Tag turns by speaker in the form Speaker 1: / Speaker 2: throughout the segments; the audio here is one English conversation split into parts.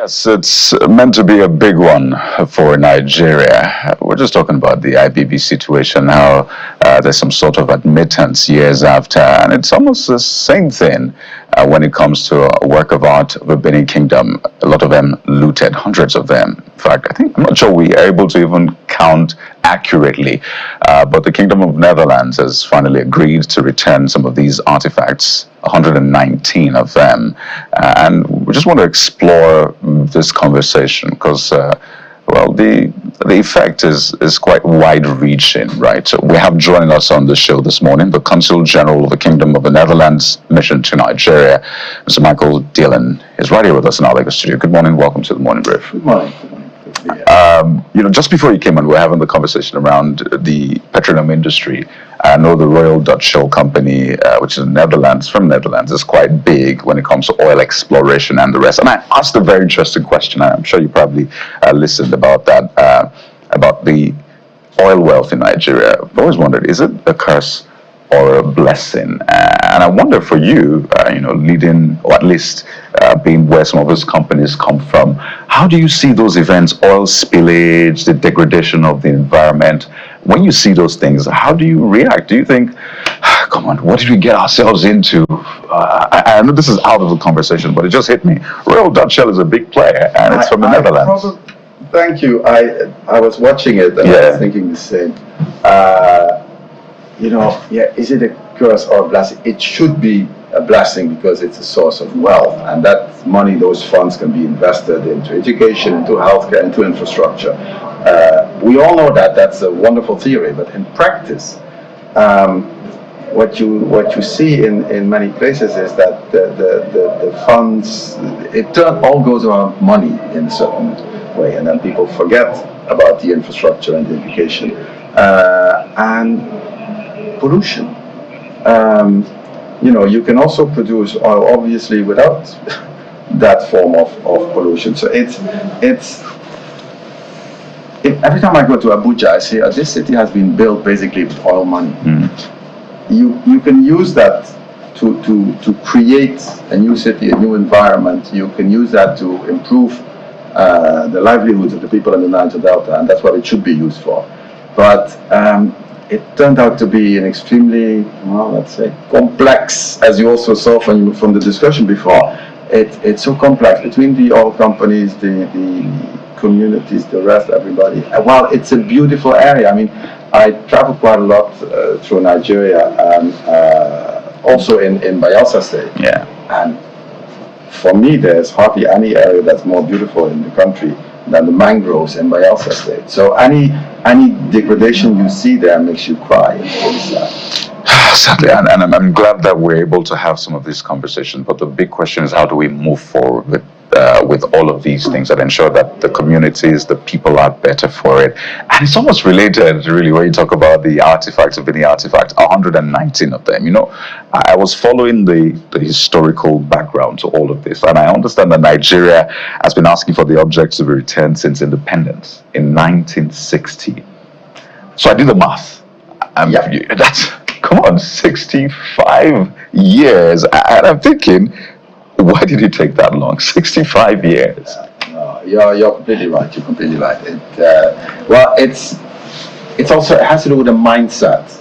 Speaker 1: Yes, it's meant to be a big one for Nigeria. We're just talking about the IBB situation, how there's some sort of admittance years after, and it's almost the same thing when it comes to a work of art of the Benin Kingdom. A lot of them looted, hundreds of them. In fact, I'm not sure we are able to even count accurately, but the Kingdom of Netherlands has finally agreed to return some of these artifacts, 119 of them, and we just want to explore this conversation because, the effect is quite wide-reaching, right? So we have joining us on the show this morning the Consul General of the Kingdom of the Netherlands mission to Nigeria, Mr. Michael Dillon, is right here with us in our Lagos studio. Good morning, welcome to the Morning Brief.
Speaker 2: Good morning.
Speaker 1: Just before you came on, we were having the conversation around the petroleum industry. I know the Royal Dutch Shell Company, which is from Netherlands, is quite big when it comes to oil exploration and the rest. And I asked a very interesting question. I'm sure you probably listened about that, about the oil wealth in Nigeria. I've always wondered, is it a curse or a blessing? And I wonder for you, leading, or at least being where some of those companies come from, how do you see those events, oil spillage, the degradation of the environment? When you see those things, how do you react? Do you think, come on, what did we get ourselves into? I know this is out of the conversation, but it just hit me. Royal Dutch Shell is a big player, and it's from the Netherlands.
Speaker 2: Thank you. I was watching it, and I was thinking the same. Is it a curse or a blessing? It should be a blessing because it's a source of wealth, and that money, those funds can be invested into education, into healthcare, into infrastructure. We all know that that's a wonderful theory, but in practice, what you see in many places is that the funds, it all goes around money in a certain way, and then people forget about the infrastructure and the education and pollution. You can also produce oil obviously without that form of pollution. So every time I go to Abuja, I say this city has been built basically with oil money. You can use that to create a new city, a new environment. You can use that to improve the livelihoods of the people in the Niger Delta, and that's what it should be used for. But it turned out to be an extremely, let's say, complex, as you also saw from the discussion before. It's so complex between the oil companies, the communities, the rest, everybody. Well, it's a beautiful area. I mean, I travel quite a lot through Nigeria, and also in Bayelsa State.
Speaker 1: Yeah.
Speaker 2: And for me, there's hardly any area that's more beautiful in the country than the mangroves in Bayelsa State. So any degradation you see there makes you cry. It's sad.
Speaker 1: Sadly, and I'm glad that we're able to have some of these conversations. But the big question is, how do we move forward with all of these things and ensure that the communities, the people are better for it? And it's almost related, really, when you talk about the artifacts of any artifact, 119 of them. I was following the historical background to all of this, and I understand that Nigeria has been asking for the objects to be returned since independence in 1960. So I did the math. That's, come on, 65 years. And I'm thinking, why did it take that long? 65 years.
Speaker 2: You're completely right. You're completely right. It has to do with a mindset,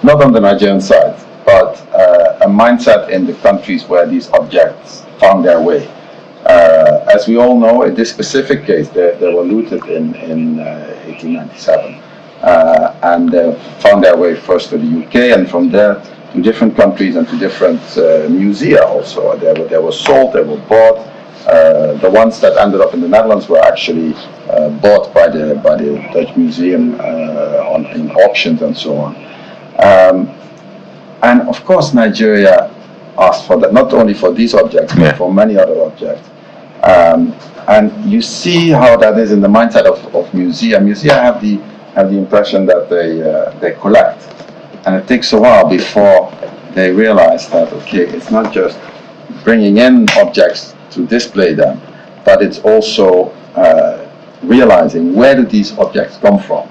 Speaker 2: not on the Nigerian side, but a mindset in the countries where these objects found their way. As we all know, in this specific case, they were looted in 1897, and found their way first to the UK, and from there to different countries and to different musea also. They were sold, they were bought. The ones that ended up in the Netherlands were actually bought by the Dutch Museum in auctions and so on. And of course Nigeria asked for that, not only for these objects, but for many other objects. And you see how that is in the mindset of musea. Musea have the impression that they collect. And it takes a while before they realize that, okay, it's not just bringing in objects to display them, but it's also realizing where do these objects come from.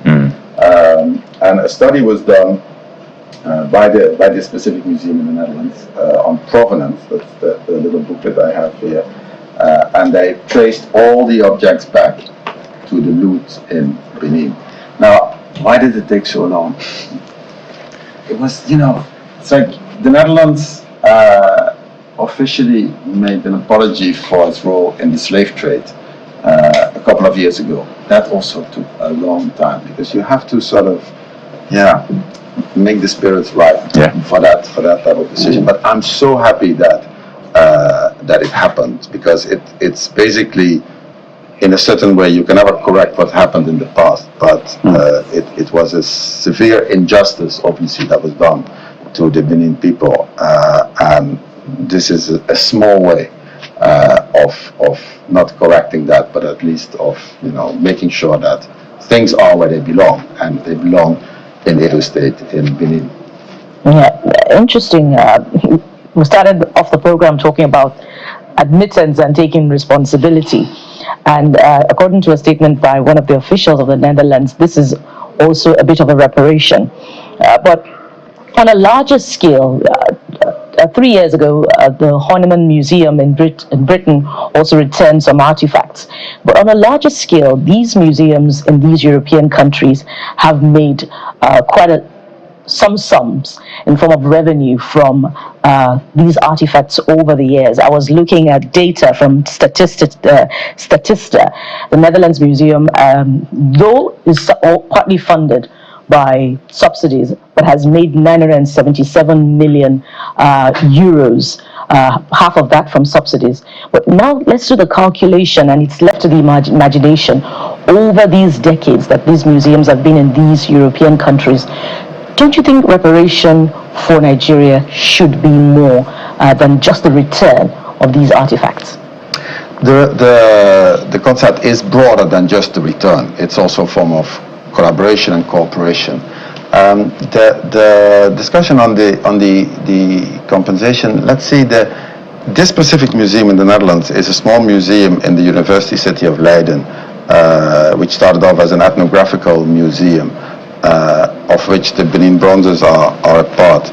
Speaker 2: And a study was done by this specific museum in the Netherlands on provenance. That's the little booklet I have here. and they traced all the objects back to the loot in Benin. Now, why did it take so long? It was, it's like the Netherlands officially made an apology for its role in the slave trade a couple of years ago. That also took a long time because you have to sort of, make the spirits right for that type of decision. But I'm so happy that that it happened because it's basically, in a certain way, you can never correct what happened in the past, but it was a severe injustice, obviously, that was done to the Benin people, and this is a small way of not correcting that, but at least of making sure that things are where they belong, and they belong in Edo State in Benin.
Speaker 3: Yeah, interesting. We started off the program talking about admittance and taking responsibility. And according to a statement by one of the officials of the Netherlands, this is also a bit of a reparation. But on a larger scale, 3 years ago, the Horniman Museum in Britain also returned some artifacts. But on a larger scale, these museums in these European countries have made some sums in form of revenue from these artifacts over the years. I was looking at data from Statista. The Netherlands Museum, though is partly funded by subsidies, but has made 977 million euros, half of that from subsidies. But now let's do the calculation, and it's left to the imagination. Over these decades that these museums have been in these European countries, don't you think reparation for Nigeria should be more than just the return of these artifacts?
Speaker 2: The concept is broader than just the return. It's also a form of collaboration and cooperation. The discussion on the compensation. Let's see, this specific museum in the Netherlands is a small museum in the university city of Leiden, which started off as an ethnographical museum, of which the Benin bronzes are a part.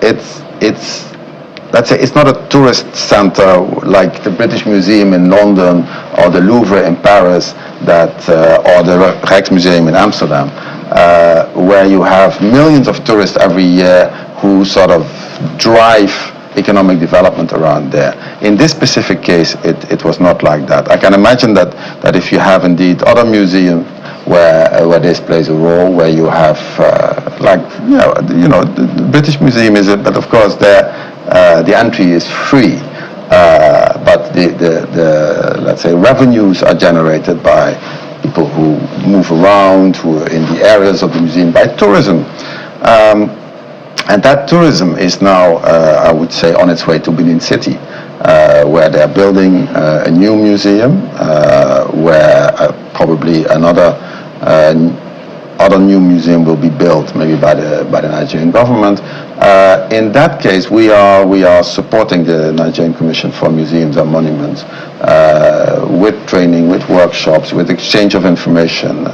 Speaker 2: It's let's say it's not a tourist center like the British Museum in London or the Louvre in Paris or the Rijksmuseum in Amsterdam, where you have millions of tourists every year who sort of drive economic development around there. In this specific case, it was not like that. I can imagine that if you have indeed other museums where this plays a role, where you have the British Museum is it, but of course the entry is free, but the let's say revenues are generated by people who move around, who are in the areas of the museum, by tourism. And that tourism is now, I would say, on its way to Benin City, where they're building a new museum, where probably another new museum will be built, maybe by the Nigerian government. In that case, we are supporting the Nigerian Commission for Museums and Monuments with training, with workshops, with exchange of information.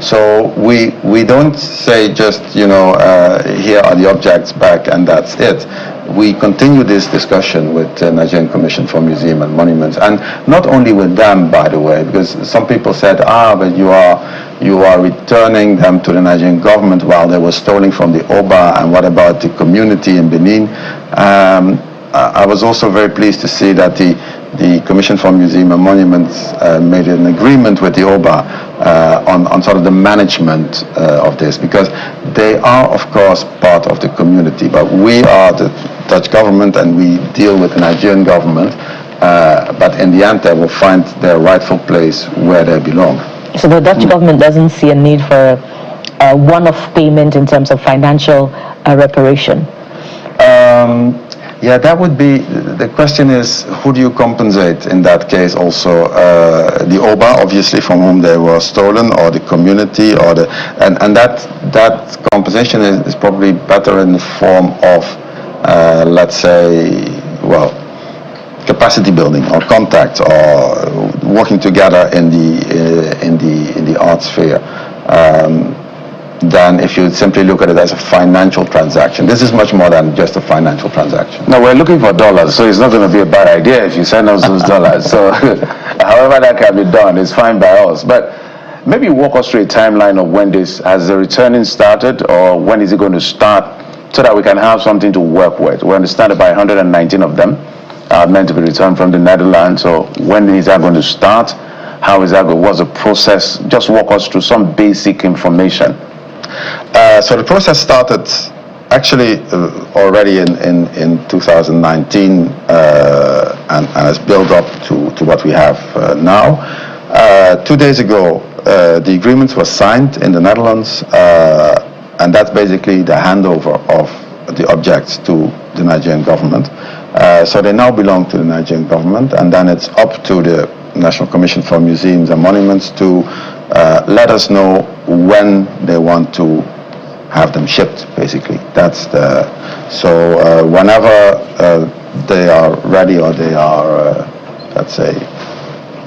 Speaker 2: So we don't say just here are the objects back and that's it. We continue this discussion with the Nigerian Commission for Museum and Monuments, and not only with them, by the way, because some people said, but you are returning them to the Nigerian government while they were stolen from the Oba, and what about the community in Benin? I was also very pleased to see that the Commission for Museum and Monuments made an agreement with the Oba on sort of the management of this, because they are, of course, part of the community, but we are the Dutch government and we deal with the Nigerian government, but in the end they will find their rightful place where they belong.
Speaker 3: So the Dutch government doesn't see a need for a one-off payment in terms of financial reparation?
Speaker 2: Yeah, that would be, the question is, who do you compensate in that case also? The Oba, obviously, from whom they were stolen, or the community, or and that compensation is probably better in the form of, let's say, capacity building, or contacts, or working together in the art sphere. than if you simply look at it as a financial transaction. This is much more than just a financial transaction.
Speaker 1: No, we're looking for dollars, so it's not going to be a bad idea if you send us those dollars. So however that can be done is fine by us. But maybe walk us through a timeline of when this, has the returning started, or when is it going to start, so that we can have something to work with. We understand about 119 of them are meant to be returned from the Netherlands. So when is that going to start? How is that going? What's the process? Just walk us through some basic information.
Speaker 2: So the process started actually already in 2019 and has built up to what we have now. 2 days ago, the agreement was signed in the Netherlands, and that's basically the handover of the objects to the Nigerian government. So they now belong to the Nigerian government, and then it's up to the National Commission for Museums and Monuments to let us know when they want to have them shipped, basically. That's the, so whenever they are ready, or they are, let's say,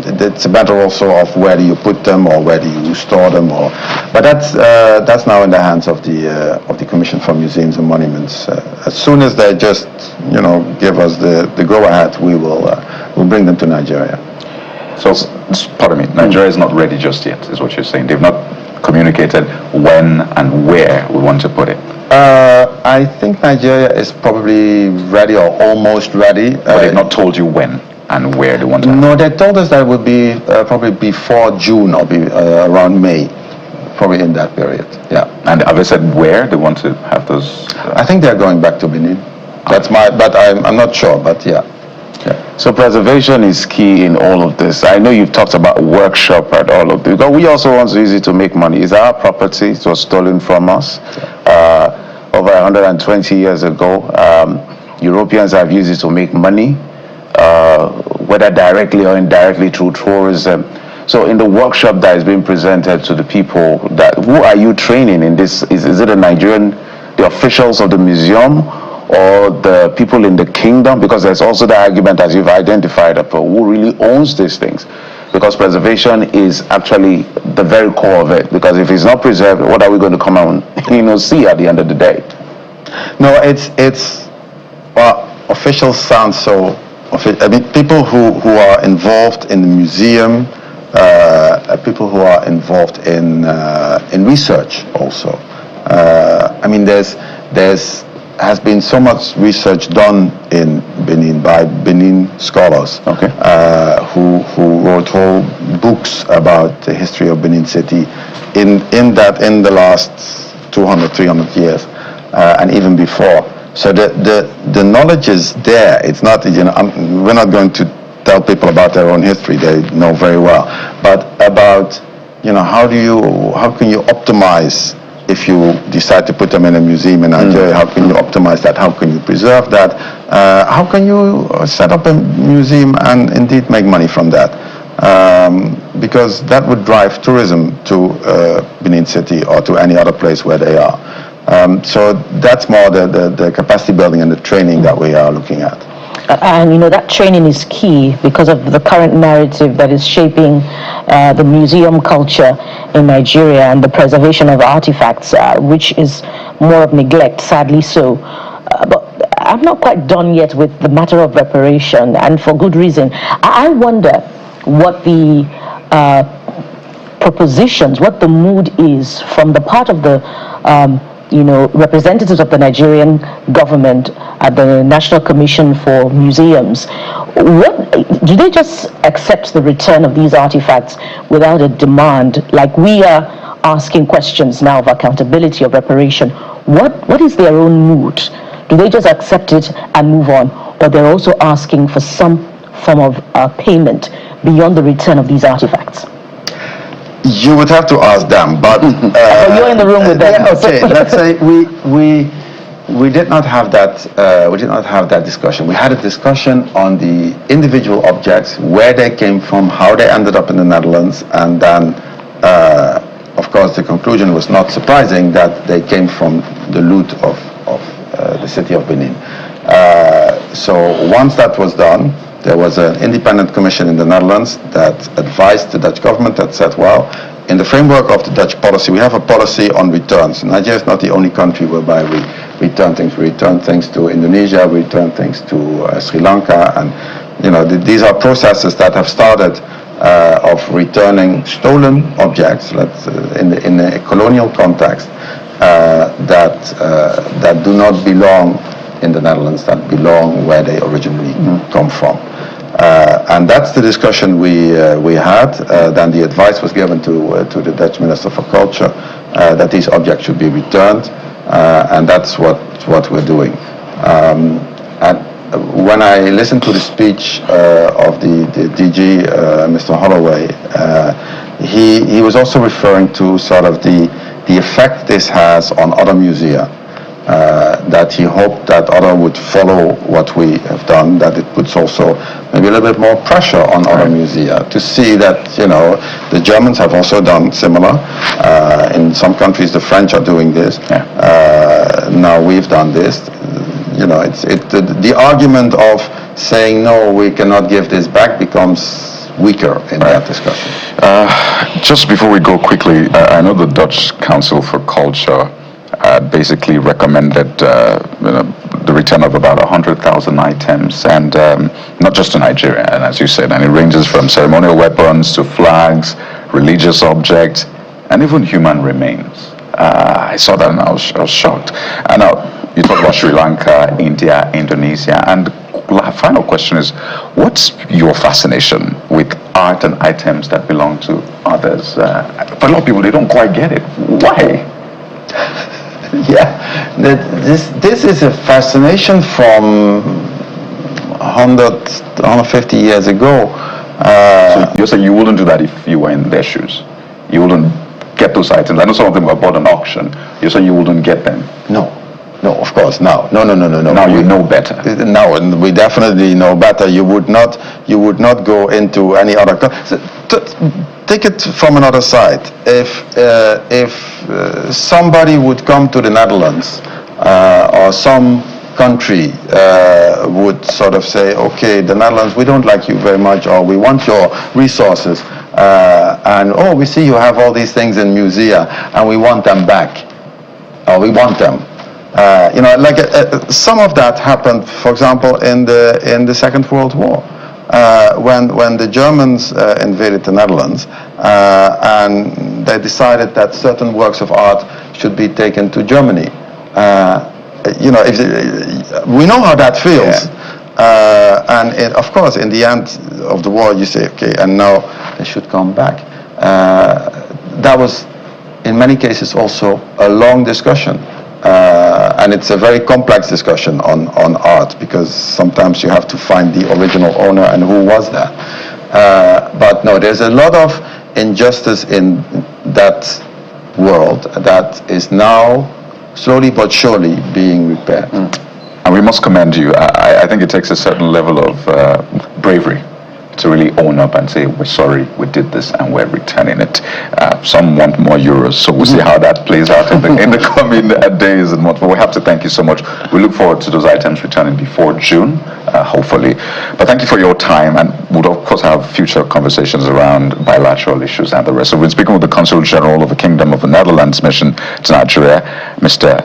Speaker 2: it's a matter also of where do you put them, or where do you store them, or, but that's now in the hands of the Commission for Museums and Monuments. As soon as they just, give us the go-ahead, we'll bring them to Nigeria.
Speaker 1: So, pardon me, Nigeria is not ready just yet, is what you're saying. They've not communicated when and where we want to put it.
Speaker 2: I think Nigeria is probably ready, or almost ready.
Speaker 1: But they've not told you when and where they want to.
Speaker 2: No, they told us that it would be probably before June, or be around May, probably in that period. Yeah.
Speaker 1: And have they said where they want to have those?
Speaker 2: I think they're going back to Benin. That's but I'm not sure, but yeah.
Speaker 1: Yeah. So preservation is key in all of this. I know you've talked about workshop and all of this, because we also want to use it to make money. It's our property. It was stolen from us over 120 years ago. Europeans have used it to make money, whether directly or indirectly through tourism. So in the workshop that is being presented to the people, who are you training in this? Is it the officials of the museum, or the people in the kingdom? Because there's also the argument, as you've identified, of who really owns these things. Because preservation is actually the very core of it. Because if it's not preserved, what are we going to come out and see at the end of the day?
Speaker 2: No, it's officials sound so. I mean, people who are involved in the museum, people who are involved in research also. I mean, there's has been so much research done in Benin by Benin scholars,
Speaker 1: okay,
Speaker 2: who wrote whole books about the history of Benin City in the last 200, 300 years, and even before. So the knowledge is there. It's not, we're not going to tell people about their own history. They know very well. But about, how can you optimize? If you decide to put them in a museum in Nigeria, how can you optimize that? How can you preserve that? How can you set up a museum and indeed make money from that? Because that would drive tourism to Benin City or to any other place where they are. So that's more the capacity building and the training that we are looking at.
Speaker 3: And that training is key because of the current narrative that is shaping the museum culture in Nigeria and the preservation of artifacts, which is more of neglect, sadly so. But I'm not quite done yet with the matter of reparation, and for good reason. I wonder what the propositions, what the mood is from the part of the representatives of the Nigerian government at the National Commission for Museums. What do they just accept the return of these artifacts without a demand, like we are asking questions now of accountability, of reparation? What is their own mood? Do they just accept it and move on, or they're also asking for some form of payment beyond the return of these artifacts?
Speaker 2: You would have to ask them, but
Speaker 3: you're in the room with them.
Speaker 2: Yeah, okay. Let's say we did not have that. We did not have that discussion. We had a discussion on the individual objects, where they came from, how they ended up in the Netherlands, and then, of course, the conclusion was not surprising that they came from the loot of the city of Benin. So once that was done, there was an independent commission in the Netherlands that advised the Dutch government that said, well, in the framework of the Dutch policy, we have a policy on returns. Nigeria is not the only country whereby we return things. We return things to Indonesia, we return things to Sri Lanka, and these are processes that have started of returning stolen objects, in a colonial context, that do not belong in the Netherlands, that belong where they originally come from. And that's the discussion we had. Then the advice was given to the Dutch Minister for Culture that these objects should be returned, and that's what we're doing. And when I listened to the speech of the DG, Mr. Holloway, he was also referring to sort of the effect this has on other musea. That he hoped that others would follow what we have done, that it puts also maybe a little bit more pressure on other musea to see that, the Germans have also done similar. In some countries, the French are doing this. Now we've done this. The argument of saying, no, we cannot give this back becomes weaker in that discussion.
Speaker 1: Just before we go quickly, I know the Dutch Council for Culture basically recommended the return of about 100,000 items, and not just to Nigeria, and as you said, and it ranges from ceremonial weapons to flags, religious objects, and even human remains. I saw that and I was shocked. And now you talk about Sri Lanka, India, Indonesia, and the final question is, what's your fascination with art and items that belong to others? For a lot of people, they don't quite get it. Why?
Speaker 2: Yeah, this is a fascination from 150 years ago.
Speaker 1: So you're saying you wouldn't do that if you were in their shoes? You wouldn't get those items? I know some of them were bought on auction. You're saying you wouldn't get them?
Speaker 2: No, of course, no.
Speaker 1: Now you know better.
Speaker 2: No, and we definitely know better. You would not go into any other country. Take it from another side. If somebody would come to the Netherlands or some country would sort of say, okay, the Netherlands, we don't like you very much, or we want your resources, and we see you have all these things in musea, and we want them back, or we want them. Some of that happened, for example, in the Second World War. When the Germans invaded the Netherlands, and they decided that certain works of art should be taken to Germany. We know how that feels. And of course, in the end of the war, you say, okay, and now they should come back. That was, in many cases, also a long discussion. And it's a very complex discussion on art, because sometimes you have to find the original owner and who was that. But no, there's a lot of injustice in that world that is now slowly but surely being repaired.
Speaker 1: And we must commend you. I think it takes a certain level of bravery to really own up and say, we're sorry, we did this, and we're returning it. Some want more euros, so we'll see how that plays out in the coming days and months. But we have to thank you so much. We look forward to those items returning before June, hopefully. But thank you for your time, and we'll of course have future conversations around bilateral issues and the rest. So we've been speaking with the Consul General of the Kingdom of the Netherlands mission to Nigeria, Mr.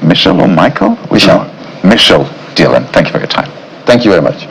Speaker 1: Michel or Michael? Michel Dillon. Thank you for your time.
Speaker 2: Thank you very much.